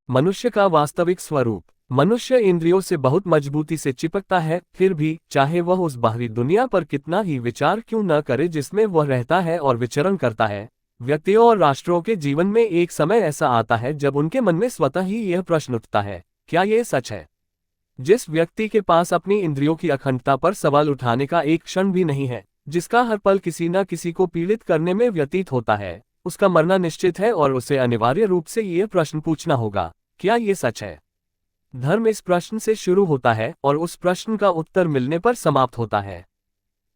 मनुष्य का वास्तविक स्वरूप। मनुष्य इंद्रियों से बहुत मजबूती से चिपकता है, फिर भी चाहे वह उस बाहरी दुनिया पर कितना ही विचार क्यों न करे जिसमें वह रहता है और विचरण करता है। व्यक्तियों और राष्ट्रों के जीवन में एक समय ऐसा आता है जब उनके मन में स्वतः ही यह प्रश्न उठता है, क्या यह सच है? जिस व्यक्ति के पास अपनी इंद्रियों की अखंडता पर सवाल उठाने का एक क्षण भी नहीं है, जिसका हर पल किसी न किसी को पीड़ित करने में व्यतीत होता है, उसका मरना निश्चित है और उसे अनिवार्य रूप से यह प्रश्न पूछना होगा, क्या यह सच है? धर्म इस प्रश्न से शुरू होता है और उस प्रश्न का उत्तर मिलने पर समाप्त होता है।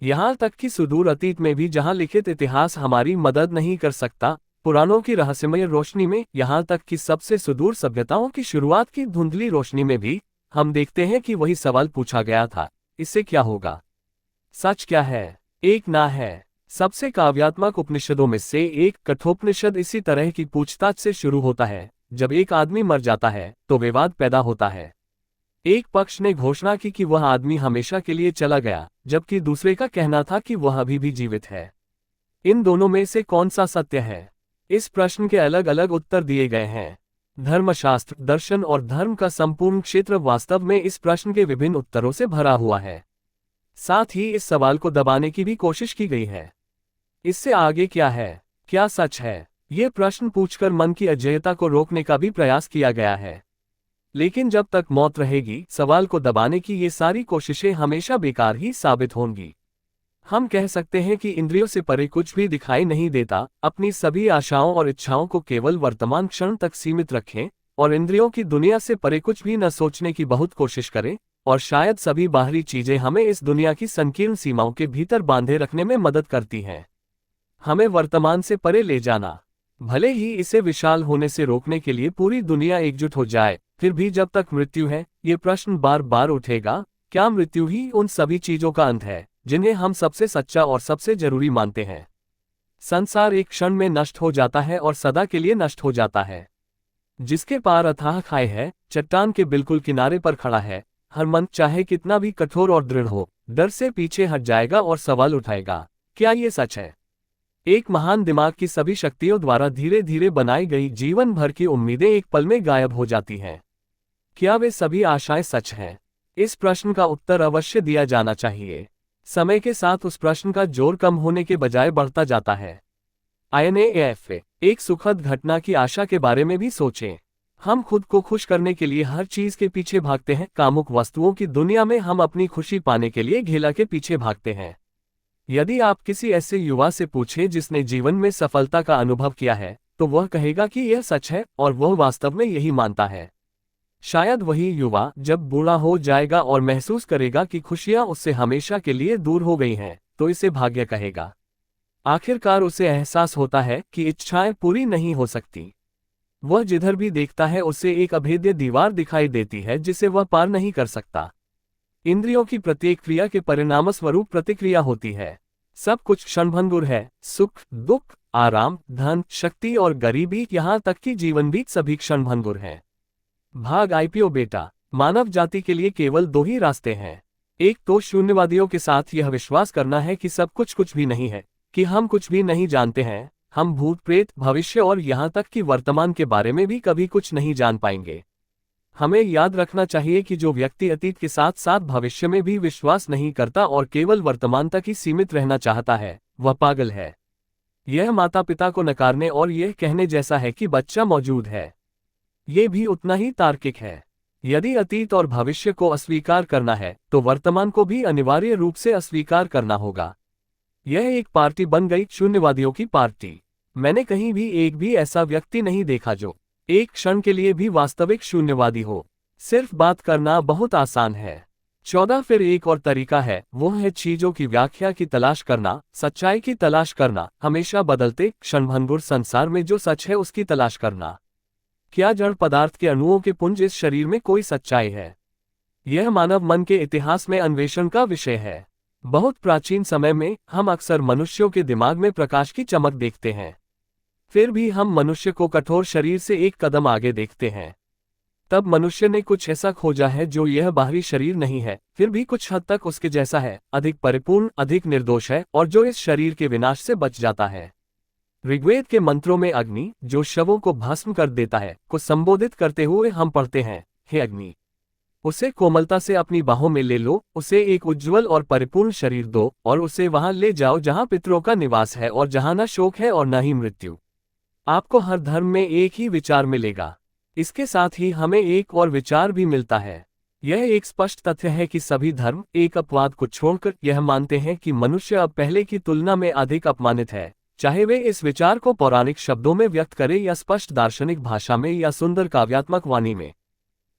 यहाँ तक कि सुदूर अतीत में भी जहाँ लिखित इतिहास हमारी मदद नहीं कर सकता, पुराणों की रहस्यमय रोशनी में, यहाँ तक कि सबसे सुदूर सभ्यताओं की शुरुआत की धुंधली रोशनी में भी हम देखते हैं कि वही सवाल पूछा गया था, इससे क्या होगा? सच क्या है? एक ना है। सबसे काव्यात्मक उपनिषदों में से एक कठोपनिषद इसी तरह की पूछताछ से शुरू होता है। जब एक आदमी मर जाता है तो विवाद पैदा होता है। एक पक्ष ने घोषणा की कि वह आदमी हमेशा के लिए चला गया, जबकि दूसरे का कहना था कि वह अभी भी जीवित है। इन दोनों में से कौन सा सत्य है? इस प्रश्न के अलग अलग उत्तर दिए गए हैं। धर्मशास्त्र, दर्शन और धर्म का संपूर्ण क्षेत्र वास्तव में इस प्रश्न के विभिन्न उत्तरों से भरा हुआ है। साथ ही इस सवाल को दबाने की भी कोशिश की गई है। इससे आगे क्या है? क्या सच है? ये प्रश्न पूछकर मन की अजेयता को रोकने का भी प्रयास किया गया है। लेकिन जब तक मौत रहेगी, सवाल को दबाने की ये सारी कोशिशें हमेशा बेकार ही साबित होंगी। हम कह सकते हैं कि इंद्रियों से परे कुछ भी दिखाई नहीं देता। अपनी सभी आशाओं और इच्छाओं को केवल वर्तमान क्षण तक सीमित रखें और इंद्रियों की दुनिया से परे कुछ भी न सोचने की बहुत कोशिश करें, और शायद सभी बाहरी चीजें हमें इस दुनिया की संकीर्ण सीमाओं के भीतर बांधे रखने में मदद करती हैं। हमें वर्तमान से परे ले जाना, भले ही इसे विशाल होने से रोकने के लिए पूरी दुनिया एकजुट हो जाए, फिर भी जब तक मृत्यु है, ये प्रश्न बार बार उठेगा, क्या मृत्यु ही उन सभी चीजों का अंत है जिन्हें हम सबसे सच्चा और सबसे जरूरी मानते हैं? संसार एक क्षण में नष्ट हो जाता है और सदा के लिए नष्ट हो जाता है। जिसके पार अथाह खाई है, चट्टान के बिल्कुल किनारे पर खड़ा है, हर मन चाहे कितना भी कठोर और दृढ़ हो, डर से पीछे हट जाएगा और सवाल उठाएगा, क्या ये सच है? एक महान दिमाग की सभी शक्तियों द्वारा धीरे धीरे बनाई गई जीवन भर की उम्मीदें एक पल में गायब हो जाती हैं। क्या वे सभी आशाएं सच हैं? इस प्रश्न का उत्तर अवश्य दिया जाना चाहिए। समय के साथ उस प्रश्न का जोर कम होने के बजाय बढ़ता जाता है। INAF, एक सुखद घटना की आशा के बारे में भी सोचें। हम खुद को खुश करने के लिए हर चीज के पीछे भागते हैं। कामुक वस्तुओं की दुनिया में हम अपनी खुशी पाने के लिए घेला के पीछे भागते हैं। यदि आप किसी ऐसे युवा से पूछें जिसने जीवन में सफलता का अनुभव किया है, तो वह कहेगा कि यह सच है और वह वास्तव में यही मानता है। शायद वही युवा जब बूढ़ा हो जाएगा और महसूस करेगा कि खुशियां उससे हमेशा के लिए दूर हो गई हैं, तो इसे भाग्य कहेगा। आखिरकार उसे एहसास होता है कि इच्छाएं पूरी नहीं हो सकती। वह जिधर भी देखता है उसे एक अभेद्य दीवार दिखाई देती है जिसे वह पार नहीं कर सकता। इंद्रियों की प्रत्येक क्रिया के परिणामस्वरूप प्रतिक्रिया होती है। सब कुछ क्षणभंगुर है। सुख, दुख, आराम, धन, शक्ति और गरीबी, यहाँ तक कि जीवन भी सभी क्षणभंगुर हैं। भाग IPO बेटा, मानव जाति के लिए केवल दो ही रास्ते हैं। एक तो शून्यवादियों के साथ यह विश्वास करना है कि सब कुछ भी नहीं है, कि हम कुछ भी नहीं जानते हैं, हम भूत प्रेत, भविष्य और यहाँ तक कि वर्तमान के बारे में भी कभी कुछ नहीं जान पाएंगे। हमें याद रखना चाहिए कि जो व्यक्ति अतीत के साथ साथ भविष्य में भी विश्वास नहीं करता और केवल वर्तमान तक ही सीमित रहना चाहता है, वह पागल है। यह माता पिता को नकारने और यह कहने जैसा है कि बच्चा मौजूद है। यह भी उतना ही तार्किक है। यदि अतीत और भविष्य को अस्वीकार करना है, तो वर्तमान को भी अनिवार्य रूप से अस्वीकार करना होगा। यह एक पार्टी बन गई, शून्यवादियों की पार्टी। मैंने कहीं भी एक भी ऐसा व्यक्ति नहीं देखा जो एक क्षण के लिए भी वास्तविक शून्यवादी हो। सिर्फ बात करना बहुत आसान है। 14 फिर एक और तरीका है, वो है चीजों की व्याख्या की तलाश करना, सच्चाई की तलाश करना, हमेशा बदलते क्षणभंगुर संसार में जो सच है उसकी तलाश करना। क्या जड़ पदार्थ के अणुओं के पुंज इस शरीर में कोई सच्चाई है? यह मानव मन के इतिहास में अन्वेषण का विषय है। बहुत प्राचीन समय में हम अक्सर मनुष्यों के दिमाग में प्रकाश की चमक देखते हैं। फिर भी हम मनुष्य को कठोर शरीर से एक कदम आगे देखते हैं। तब मनुष्य ने कुछ ऐसा खोजा है जो यह बाहरी शरीर नहीं है, फिर भी कुछ हद तक उसके जैसा है, अधिक परिपूर्ण, अधिक निर्दोष है, और जो इस शरीर के विनाश से बच जाता है। ऋग्वेद के मंत्रों में अग्नि, जो शवों को भस्म कर देता है, को संबोधित करते हुए हम पढ़ते हैं, हे अग्नि, उसे कोमलता से अपनी बाहों में ले लो, उसे एक उज्ज्वल और परिपूर्ण शरीर दो, और उसे वहां ले जाओ जहां पितरों का निवास है और जहां न शोक है और न ही मृत्यु। आपको हर धर्म में एक ही विचार मिलेगा। इसके साथ ही हमें एक और विचार भी मिलता है। यह एक स्पष्ट तथ्य है कि सभी धर्म एक अपवाद को छोड़कर यह मानते हैं कि मनुष्य अब पहले की तुलना में अधिक अपमानित है, चाहे वे इस विचार को पौराणिक शब्दों में व्यक्त करें या स्पष्ट दार्शनिक भाषा में या सुंदर काव्यात्मक वाणी में।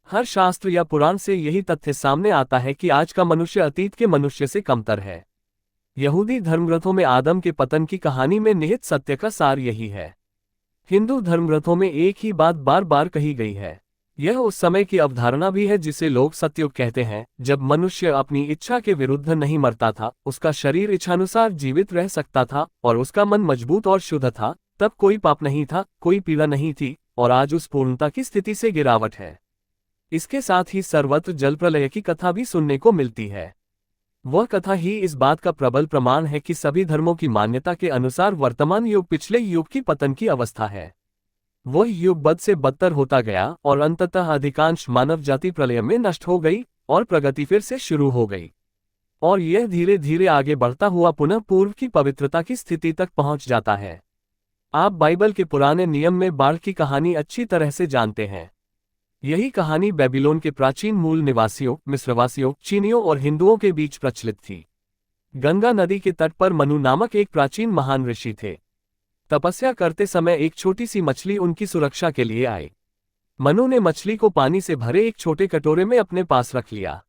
हर शास्त्र या पुराण से यही तथ्य सामने आता है कि आज का मनुष्य अतीत के मनुष्य से कमतर है। यहूदी धर्मग्रंथों में आदम के पतन की कहानी में निहित सत्य का सार यही है। हिंदू धर्मग्रंथों में एक ही बात बार बार कही गई है। यह उस समय की अवधारणा भी है जिसे लोग सतयुग कहते हैं, जब मनुष्य अपनी इच्छा के विरुद्ध नहीं मरता था, उसका शरीर इच्छानुसार जीवित रह सकता था और उसका मन मजबूत और शुद्ध था। तब कोई पाप नहीं था, कोई पीड़ा नहीं थी, और आज उस पूर्णता की स्थिति से गिरावट है। इसके साथ ही सर्वत्र जल प्रलय की कथा भी सुनने को मिलती है। वह कथा ही इस बात का प्रबल प्रमाण है कि सभी धर्मों की मान्यता के अनुसार वर्तमान युग पिछले युग की पतन की अवस्था है। वह युग बद से बदतर होता गया और अंततः अधिकांश मानव जाति प्रलय में नष्ट हो गई और प्रगति फिर से शुरू हो गई, और यह धीरे धीरे आगे बढ़ता हुआ पुनः पूर्व की पवित्रता की स्थिति तक पहुंच जाता है। आप बाइबल के पुराने नियम में बाढ़ की कहानी अच्छी तरह से जानते हैं। यही कहानी बेबीलोन के प्राचीन मूल निवासियों, मिस्रवासियों, चीनियों और हिंदुओं के बीच प्रचलित थी। गंगा नदी के तट पर मनु नामक एक प्राचीन महान ऋषि थे। तपस्या करते समय एक छोटी सी मछली उनकी सुरक्षा के लिए आई। मनु ने मछली को पानी से भरे एक छोटे कटोरे में अपने पास रख लिया।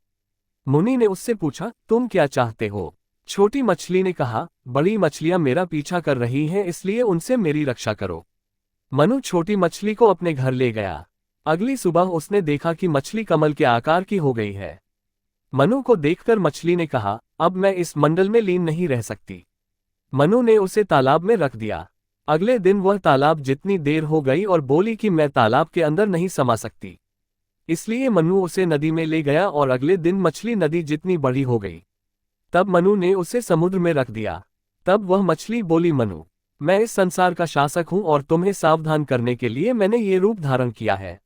मुनि ने उससे पूछा, तुम क्या चाहते हो? छोटी मछली ने कहा, बड़ी मछलियां मेरा पीछा कर रही हैं, इसलिए उनसे मेरी रक्षा करो। मनु छोटी मछली को अपने घर ले गया। अगली सुबह उसने देखा कि मछली कमल के आकार की हो गई है। मनु को देखकर मछली ने कहा, अब मैं इस मंडल में लीन नहीं रह सकती। मनु ने उसे तालाब में रख दिया। अगले दिन वह तालाब जितनी देर हो गई और बोली कि मैं तालाब के अंदर नहीं समा सकती। इसलिए मनु उसे नदी में ले गया और अगले दिन मछली नदी जितनी बड़ी हो गई। तब मनु ने उसे समुद्र में रख दिया। तब वह मछली बोली, मनु, मैं इस संसार का शासक हूं और तुम्हें सावधान करने के लिए मैंने ये रूप धारण किया है।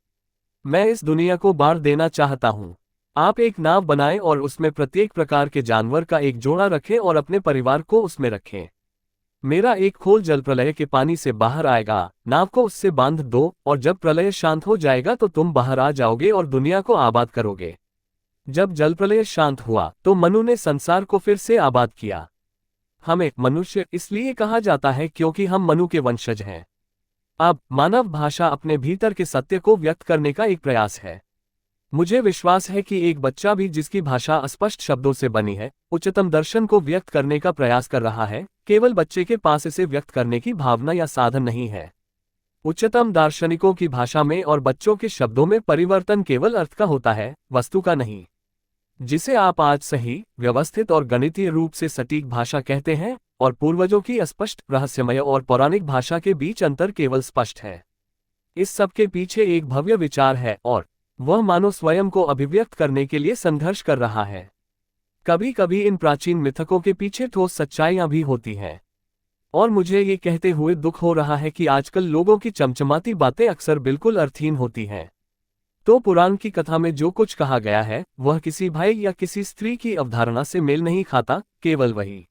मैं इस दुनिया को बाढ़ देना चाहता हूं। आप एक नाव बनाएं और उसमें प्रत्येक प्रकार के जानवर का एक जोड़ा रखें और अपने परिवार को उसमें रखें। मेरा एक खोल जल प्रलय के पानी से बाहर आएगा, नाव को उससे बांध दो, और जब प्रलय शांत हो जाएगा तो तुम बाहर आ जाओगे और दुनिया को आबाद करोगे। जब जल प्रलय शांत हुआ तो मनु ने संसार को फिर से आबाद किया। हमें मनुष्य इसलिए कहा जाता है क्योंकि हम मनु के वंशज हैं। अब मानव भाषा अपने भीतर के सत्य को व्यक्त करने का एक प्रयास है। मुझे विश्वास है कि एक बच्चा भी जिसकी भाषा अस्पष्ट शब्दों से बनी है, उच्चतम दर्शन को व्यक्त करने का प्रयास कर रहा है। केवल बच्चे के पास इसे व्यक्त करने की भावना या साधन नहीं है। उच्चतम दार्शनिकों की भाषा में और बच्चों के शब्दों में परिवर्तन केवल अर्थ का होता है, वस्तु का नहीं। जिसे आप आज सही, व्यवस्थित और गणितीय रूप से सटीक भाषा कहते हैं, और पूर्वजों की अस्पष्ट, रहस्यमय और पौराणिक भाषा के बीच अंतर केवल स्पष्ट है। इस सब के पीछे एक भव्य विचार है और वह मानो स्वयं को अभिव्यक्त करने के लिए संघर्ष कर रहा है। कभी कभी इन प्राचीन मिथकों के पीछे ठोस सच्चाइयां भी होती हैं, और मुझे ये कहते हुए दुख हो रहा है कि आजकल लोगों की चमचमाती बातें अक्सर बिल्कुल अर्थहीन होती हैं। तो पुराण की कथा में जो कुछ कहा गया है वह किसी भाई या किसी स्त्री की अवधारणा से मेल नहीं खाता, केवल वही।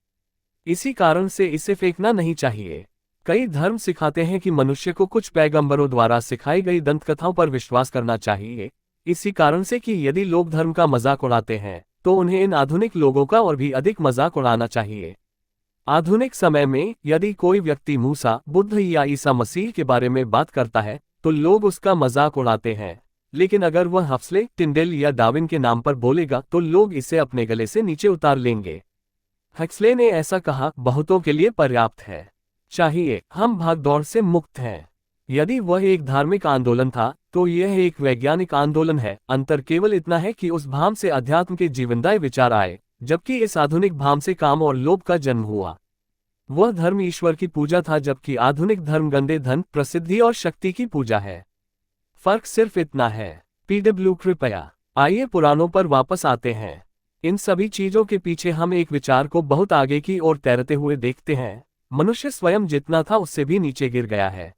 इसी कारण से इसे फेंकना नहीं चाहिए। कई धर्म सिखाते हैं कि मनुष्य को कुछ पैगंबरों द्वारा सिखाई गई दंतकथाओं पर विश्वास करना चाहिए। इसी कारण से कि यदि लोग धर्म का मजाक उड़ाते हैं तो उन्हें इन आधुनिक लोगों का और भी अधिक मजाक उड़ाना चाहिए। आधुनिक समय में यदि कोई व्यक्ति मूसा, बुद्ध या ईसा मसीह के बारे में बात करता है तो लोग उसका मजाक उड़ाते हैं, लेकिन अगर वह हक्सले, टिंडेल या डार्विन के नाम पर बोलेगा तो लोग इसे अपने गले से नीचे उतार लेंगे। हक्सले ने ऐसा कहा, बहुतों के लिए पर्याप्त है, चाहिए, हम भागदौड़ से मुक्त हैं। यदि वह एक धार्मिक आंदोलन था तो यह एक वैज्ञानिक आंदोलन है। अंतर केवल इतना है कि उस भाम से अध्यात्म के जीवनदायी विचार आए, जबकि इस आधुनिक भाम से काम और लोभ का जन्म हुआ। वह धर्म ईश्वर की पूजा था, जबकि आधुनिक धर्म गंदे धन, प्रसिद्धि और शक्ति की पूजा है। फर्क सिर्फ इतना है। PW कृपया आइए पुराणों पर वापस आते हैं। इन सभी चीजों के पीछे हम एक विचार को बहुत आगे की ओर तैरते हुए देखते हैं। मनुष्य स्वयं जितना था उससे भी नीचे गिर गया है।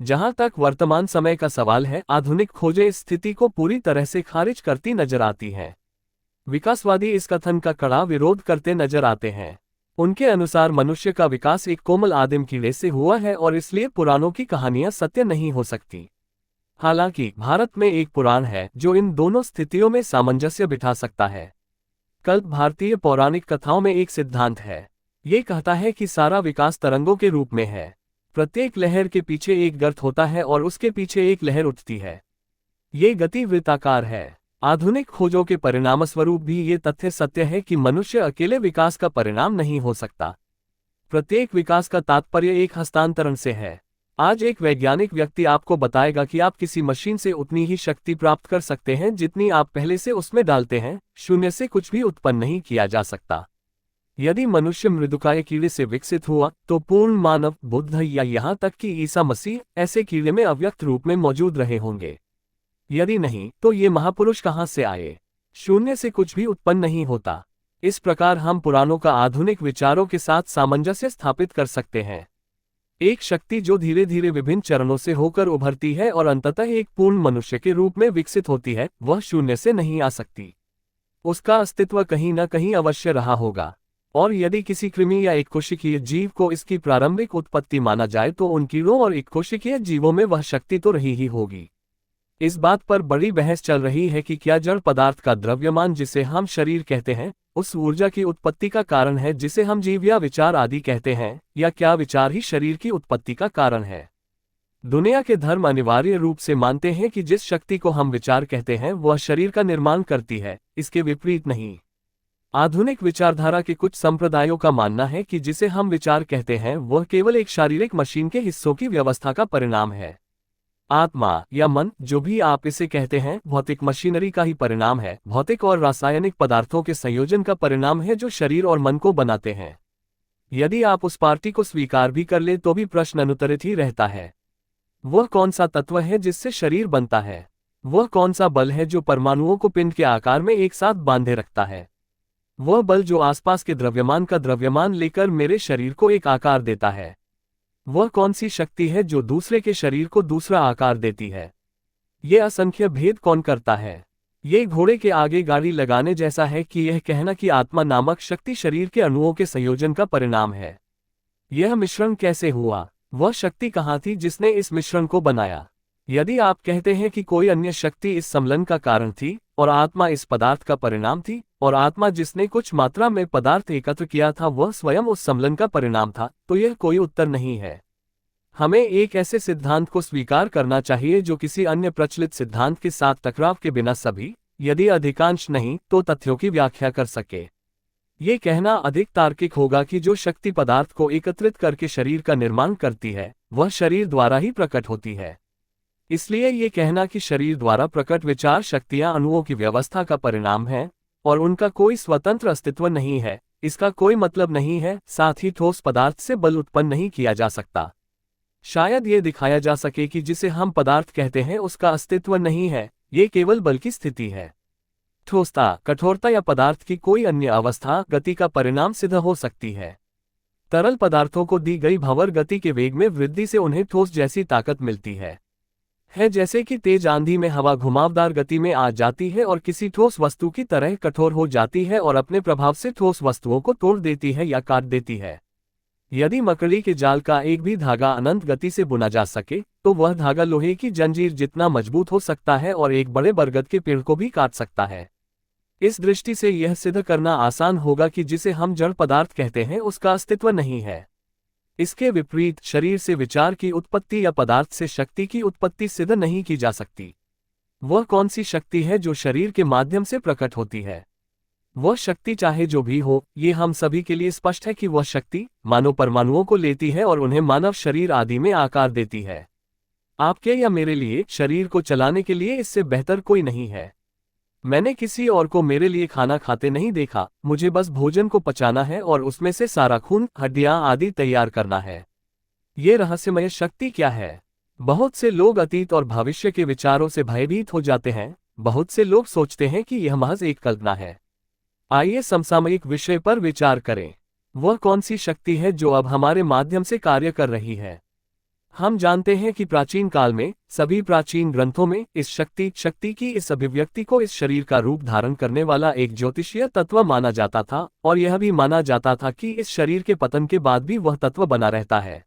जहां तक वर्तमान समय का सवाल है, आधुनिक खोजें इस स्थिति को पूरी तरह से खारिज करती नजर आती हैं। विकासवादी इस कथन का कड़ा विरोध करते नजर आते हैं। उनके अनुसार मनुष्य का विकास एक कोमल आदिम कीड़े से हुआ है और इसलिए पुराणों की कहानियां सत्य नहीं हो सकती। हालांकि भारत में एक पुराण है जो इन दोनों स्थितियों में सामंजस्य बिठा सकता है। कल्प भारतीय पौराणिक कथाओं में एक सिद्धांत है। ये कहता है कि सारा विकास तरंगों के रूप में है। प्रत्येक लहर के पीछे एक गर्त होता है और उसके पीछे एक लहर उठती है। ये गति वृत्ताकार है। आधुनिक खोजों के परिणामस्वरूप भी ये तथ्य सत्य है कि मनुष्य अकेले विकास का परिणाम नहीं हो सकता। प्रत्येक विकास का तात्पर्य एक हस्तांतरण से है। आज एक वैज्ञानिक व्यक्ति आपको बताएगा कि आप किसी मशीन से उतनी ही शक्ति प्राप्त कर सकते हैं जितनी आप पहले से उसमें डालते हैं। शून्य से कुछ भी उत्पन्न नहीं किया जा सकता। यदि मनुष्य मृदुकाय कीड़े से विकसित हुआ तो पूर्ण मानव, बुद्ध या यहाँ तक कि ईसा मसीह ऐसे कीड़े में अव्यक्त रूप में मौजूद रहे होंगे। यदि नहीं तो ये महापुरुष कहाँ से आए? शून्य से कुछ भी उत्पन्न नहीं होता। इस प्रकार हम पुराणों का आधुनिक विचारों के साथ सामंजस्य स्थापित कर सकते हैं। एक शक्ति जो धीरे धीरे विभिन्न चरणों से होकर उभरती है और अंततः एक पूर्ण मनुष्य के रूप में विकसित होती है, वह शून्य से नहीं आ सकती। उसका अस्तित्व कहीं न कहीं अवश्य रहा होगा। और यदि किसी कृमि या एक कोशिकीय जीव को इसकी प्रारंभिक उत्पत्ति माना जाए तो उन कीड़ों और एक कोशिकीय जीवों में वह शक्ति तो रही ही होगी। इस बात पर बड़ी बहस चल रही है कि क्या जड़ पदार्थ का द्रव्यमान, जिसे हम शरीर कहते हैं, उस ऊर्जा की उत्पत्ति का कारण है जिसे हम जीव या विचार आदि कहते हैं, या क्या विचार ही शरीर की उत्पत्ति का कारण है। दुनिया के धर्म अनिवार्य रूप से मानते हैं कि जिस शक्ति को हम विचार कहते हैं वह शरीर का निर्माण करती है, इसके विपरीत नहीं। आधुनिक विचारधारा के कुछ संप्रदायों का मानना है कि जिसे हम विचार कहते हैं वह केवल एक शारीरिक मशीन के हिस्सों की व्यवस्था का परिणाम है। आत्मा या मन, जो भी आप इसे कहते हैं, भौतिक मशीनरी का ही परिणाम है, भौतिक और रासायनिक पदार्थों के संयोजन का परिणाम है जो शरीर और मन को बनाते हैं। यदि आप उस पार्टी को स्वीकार भी कर ले तो भी प्रश्न अनुत्तरित ही रहता है। वह कौन सा तत्व है जिससे शरीर बनता है? वह कौन सा बल है जो परमाणुओं को पिंड के आकार में एक साथ बांधे रखता है? वह बल जो आसपास के द्रव्यमान का द्रव्यमान लेकर मेरे शरीर को एक आकार देता है। वह कौन सी शक्ति है जो दूसरे के शरीर को दूसरा आकार देती है? ये असंख्य भेद कौन करता है? ये घोड़े के आगे गाड़ी लगाने जैसा है कि यह कहना कि आत्मा नामक शक्ति शरीर के अणुओं के संयोजन का परिणाम है। यह मिश्रण कैसे हुआ? वह शक्ति कहाँ थी जिसने इस मिश्रण को बनाया? यदि आप कहते हैं कि कोई अन्य शक्ति इस सम्मिलन का कारण थी और आत्मा इस पदार्थ का परिणाम थी, और आत्मा जिसने कुछ मात्रा में पदार्थ एकत्र किया था वह स्वयं उस सम्मिलन का परिणाम था, तो यह कोई उत्तर नहीं है। हमें एक ऐसे सिद्धांत को स्वीकार करना चाहिए जो किसी अन्य प्रचलित सिद्धांत के साथ टकराव के बिना सभी, यदि अधिकांश नहीं तो तथ्यों की व्याख्या कर सके। ये कहना अधिक तार्किक होगा कि जो शक्ति पदार्थ को एकत्रित करके शरीर का निर्माण करती है वह शरीर द्वारा ही प्रकट होती है। इसलिए ये कहना कि शरीर द्वारा प्रकट विचार शक्तियां अणुओं की व्यवस्था का परिणाम है और उनका कोई स्वतंत्र अस्तित्व नहीं है, इसका कोई मतलब नहीं है। साथ ही ठोस पदार्थ से बल उत्पन्न नहीं किया जा सकता। शायद ये दिखाया जा सके कि जिसे हम पदार्थ कहते हैं उसका अस्तित्व नहीं है, ये केवल बल की स्थिति है। ठोसता, कठोरता या पदार्थ की कोई अन्य अवस्था गति का परिणाम सिद्ध हो सकती है। तरल पदार्थों को दी गई भंवर गति के वेग में वृद्धि से उन्हें ठोस जैसी ताकत मिलती है। जैसे कि तेज आंधी में हवा घुमावदार गति में आ जाती है और किसी ठोस वस्तु की तरह कठोर हो जाती है और अपने प्रभाव से ठोस वस्तुओं को तोड़ देती है या काट देती है। यदि मकड़ी के जाल का एक भी धागा अनंत गति से बुना जा सके तो वह धागा लोहे की जंजीर जितना मजबूत हो सकता है और एक बड़े बरगद के पेड़ को भी काट सकता है। इस दृष्टि से यह सिद्ध करना आसान होगा कि जिसे हम जड़ पदार्थ कहते हैं उसका अस्तित्व नहीं है। इसके विपरीत शरीर से विचार की उत्पत्ति या पदार्थ से शक्ति की उत्पत्ति सिद्ध नहीं की जा सकती। वह कौन सी शक्ति है जो शरीर के माध्यम से प्रकट होती है? वह शक्ति चाहे जो भी हो, ये हम सभी के लिए स्पष्ट है कि वह शक्ति मानव परमाणुओं को लेती है और उन्हें मानव शरीर आदि में आकार देती है। आपके या मेरे लिए शरीर को चलाने के लिए इससे बेहतर कोई नहीं है। मैंने किसी और को मेरे लिए खाना खाते नहीं देखा, मुझे बस भोजन को पचाना है और उसमें से सारा खून, हड्डियां आदि तैयार करना है। ये रहस्यमय शक्ति क्या है? बहुत से लोग अतीत और भविष्य के विचारों से भयभीत हो जाते हैं। बहुत से लोग सोचते हैं कि यह महज एक कल्पना है। आइए समसामयिक विषय पर विचार करें। वह कौन सी शक्ति है जो अब हमारे माध्यम से कार्य कर रही है? हम जानते हैं कि प्राचीन काल में सभी प्राचीन ग्रंथों में इस शक्ति की इस अभिव्यक्ति को इस शरीर का रूप धारण करने वाला एक ज्योतिषीय तत्व माना जाता था, और यह भी माना जाता था कि इस शरीर के पतन के बाद भी वह तत्व बना रहता है।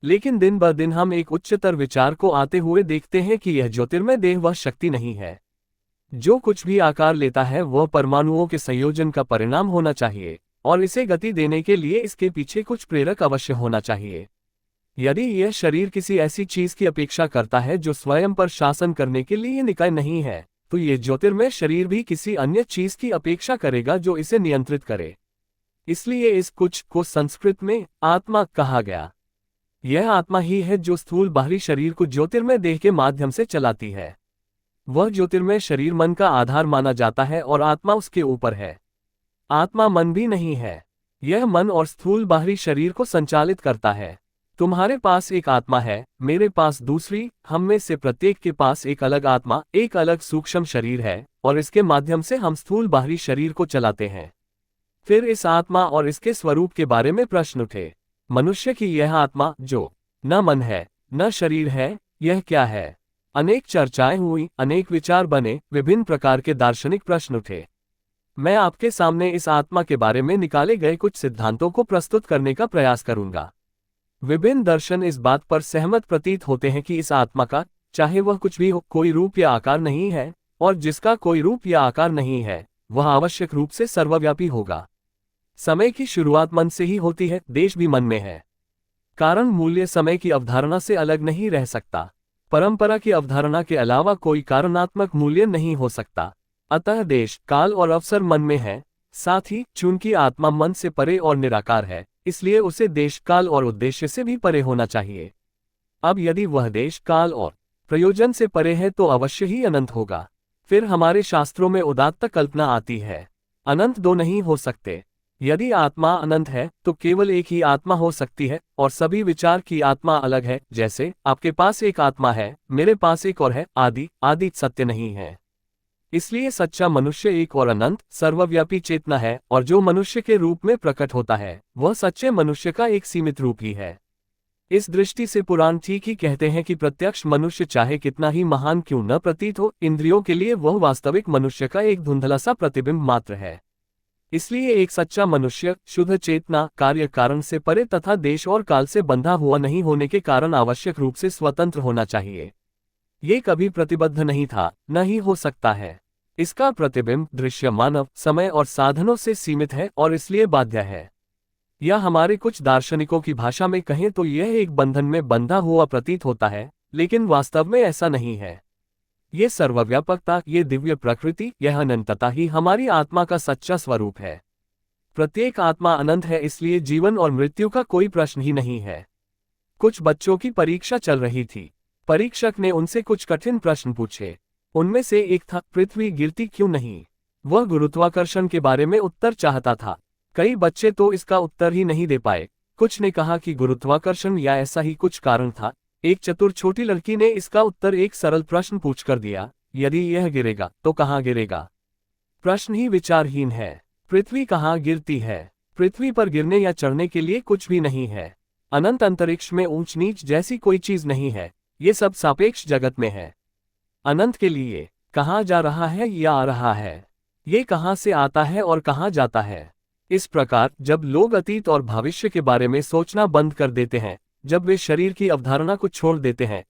लेकिन दिन ब दिन हम एक उच्चतर विचार को आते हुए देखते हैं कि यह ज्योतिर्मय देह वह शक्ति नहीं है। जो कुछ भी आकार लेता है वह परमाणुओं के संयोजन का परिणाम होना चाहिए, और इसे गति देने के लिए इसके पीछे कुछ प्रेरक अवश्य होना चाहिए। यदि यह शरीर किसी ऐसी चीज की अपेक्षा करता है जो स्वयं पर शासन करने के लिए निकाय नहीं है, तो यह ज्योतिर्मय शरीर भी किसी अन्य चीज की अपेक्षा करेगा जो इसे नियंत्रित करे। इसलिए इस कुछ को संस्कृत में आत्मा कहा गया। यह आत्मा ही है जो स्थूल बाहरी शरीर को ज्योतिर्मय देह के माध्यम से चलाती है। वह ज्योतिर्मय शरीर मन का आधार माना जाता है और आत्मा उसके ऊपर है। आत्मा मन भी नहीं है। यह मन और स्थूल बाहरी शरीर को संचालित करता है। तुम्हारे पास एक आत्मा है, मेरे पास दूसरी, हम में से प्रत्येक के पास एक अलग आत्मा, एक अलग सूक्ष्म शरीर है, और इसके माध्यम से हम स्थूल बाहरी शरीर को चलाते हैं। फिर इस आत्मा और इसके स्वरूप के बारे में प्रश्न उठे। मनुष्य की यह आत्मा जो न मन है न शरीर है, यह क्या है? अनेक चर्चाएं हुई, अनेक विचार बने, विभिन्न प्रकार के दार्शनिक प्रश्न उठे। मैं आपके सामने इस आत्मा के बारे में निकाले गए कुछ सिद्धांतों को प्रस्तुत करने का प्रयास करूंगा। विभिन्न दर्शन इस बात पर सहमत प्रतीत होते हैं कि इस आत्मा का, चाहे वह कुछ भी हो, कोई रूप या आकार नहीं है, और जिसका कोई रूप या आकार नहीं है वह आवश्यक रूप से सर्वव्यापी होगा। समय की शुरुआत मन से ही होती है, देश भी मन में है। कारण मूल्य समय की अवधारणा से अलग नहीं रह सकता। परंपरा की अवधारणा के अलावा कोई कारणात्मक मूल्य नहीं हो सकता। अतः देश, काल और अवसर मन में है। साथ ही चूंकि आत्मा मन से परे और निराकार है, इसलिए उसे देश, काल और उद्देश्य से भी परे होना चाहिए। अब यदि वह देश, काल और प्रयोजन से परे है तो अवश्य ही अनंत होगा। फिर हमारे शास्त्रों में उदात्त कल्पना आती है। अनंत दो नहीं हो सकते। यदि आत्मा अनंत है तो केवल एक ही आत्मा हो सकती है, और सभी विचार की आत्मा अलग है। जैसे आपके पास एक आत्मा है, मेरे पास एक और है, आदि आदि सत्य नहीं है। इसलिए सच्चा मनुष्य एक और अनंत सर्वव्यापी चेतना है, और जो मनुष्य के रूप में प्रकट होता है वह सच्चे मनुष्य का एक सीमित रूप ही है। इस दृष्टि से पुराण ठीक ही कहते हैं कि प्रत्यक्ष मनुष्य चाहे कितना ही महान क्यों न प्रतीत हो, इंद्रियों के लिए वह वास्तविक मनुष्य का एक धुंधला सा प्रतिबिंब मात्र है। इसलिए एक सच्चा मनुष्य शुद्ध चेतना, कार्य कारण से परे तथा देश और काल से बंधा हुआ नहीं होने के कारण आवश्यक रूप से स्वतंत्र होना चाहिए। ये कभी प्रतिबद्ध नहीं था, न ही हो सकता है। इसका प्रतिबिंब दृश्य मानव, समय और साधनों से सीमित है और इसलिए बाध्य है। या हमारे कुछ दार्शनिकों की भाषा में कहें तो यह एक बंधन में बंधा हुआ प्रतीत होता है, लेकिन वास्तव में ऐसा नहीं है। ये सर्वव्यापकता, ये दिव्य प्रकृति, यह अनंतता ही हमारी आत्मा का सच्चा स्वरूप है। प्रत्येक आत्मा अनंत है, इसलिए जीवन और मृत्यु का कोई प्रश्न ही नहीं है। कुछ बच्चों की परीक्षा चल रही थी। परीक्षक ने उनसे कुछ कठिन प्रश्न पूछे। उनमें से एक था, पृथ्वी गिरती क्यों नहीं? वह गुरुत्वाकर्षण के बारे में उत्तर चाहता था। कई बच्चे तो इसका उत्तर ही नहीं दे पाए। कुछ ने कहा कि गुरुत्वाकर्षण या ऐसा ही कुछ कारण था। एक चतुर छोटी लड़की ने इसका उत्तर एक सरल प्रश्न पूछकर दिया, यदि यह गिरेगा तो कहाँ गिरेगा? प्रश्न ही विचारहीन है। पृथ्वी कहाँ गिरती है? पृथ्वी पर गिरने या चढ़ने के लिए कुछ भी नहीं है। अनंत अंतरिक्ष में ऊंच नीच जैसी कोई चीज नहीं है। ये सब सापेक्ष जगत में है। अनंत के लिए कहाँ जा रहा है या आ रहा है? ये कहाँ से आता है और कहाँ जाता है? इस प्रकार जब लोग अतीत और भविष्य के बारे में सोचना बंद कर देते हैं, जब वे शरीर की अवधारणा को छोड़ देते हैं,